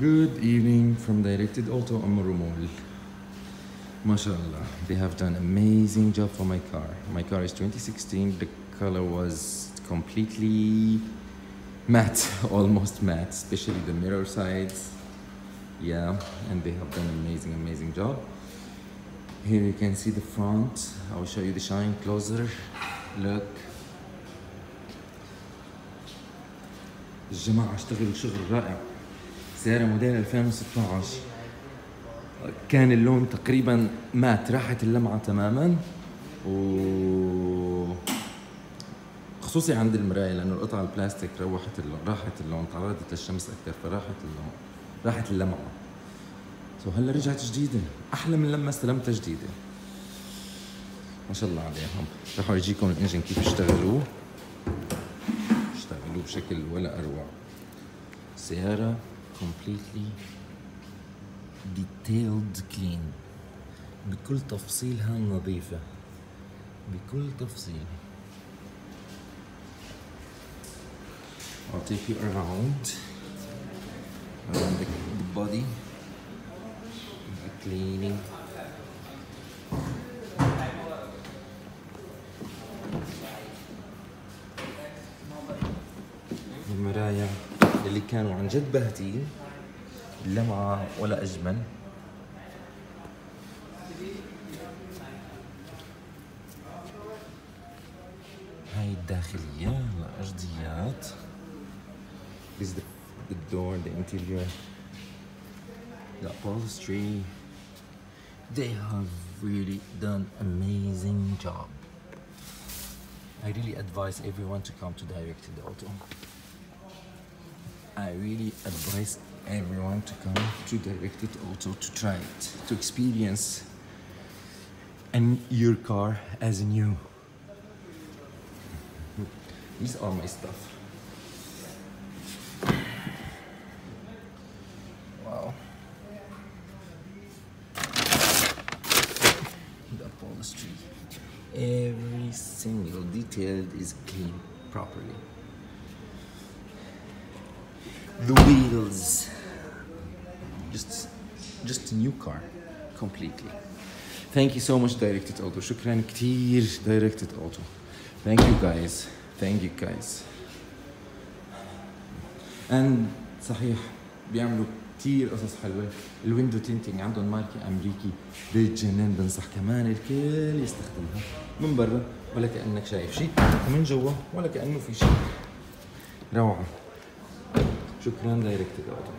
Good evening from Directed Auto Amrumol. MashaAllah, they have done amazing job for my car. My car is 2016. The color was completely matte, almost matte, especially the mirror sides. Yeah, and they have done amazing job. Here you can see the front. I will show you the shine closer. Look. الجماعة اشتغلوا شغل رائع. سيارة موديل 2016. كان اللون تقريبا مات، راحت اللمعة تماما، و خصوصي عند المراية لأنه القطعة البلاستيك راحت اللون، تعرضت للشمس أكثر فراحت اللون، راحت اللمعة. هلا رجعت جديدة، أحلى من لما استلمتها جديدة. ما شاء الله عليهم. رح أورجيكم الإنجن كيف اشتغلوا بشكل ولا أروع. سيارة completely detailed clean بكل تفصيلها النظيفة، بكل تفصيل. I'll take you around the body, the cleaning. المرايا اللي كانوا عن جد باهتين، اللمعة ولا أجمل. هاي الداخلية الأرضيات. This is the door, the interior, the upholstery. They have really done amazing job. I really advise everyone to come to Directed Auto. I really advise everyone to come to Directed Auto to try it, to experience your car as new. These are my stuff. Wow. The upholstery. Every single detail is clean properly. The wheels, just a new car, completely. Thank you so much Directed Auto. شكرا كتير Directed Auto. Thank you guys. Thank you guys. And صحيح بيعملوا كتير قصص حلوة. الويندو تينتينج عندهم ماركة أمريكي بتجنن، بنصح كمان الكل يستخدمها. من برا ولا كأنك شايف شيء، ومن جوا ولا كأنه في شيء. روعة. شكرا Directed Auto.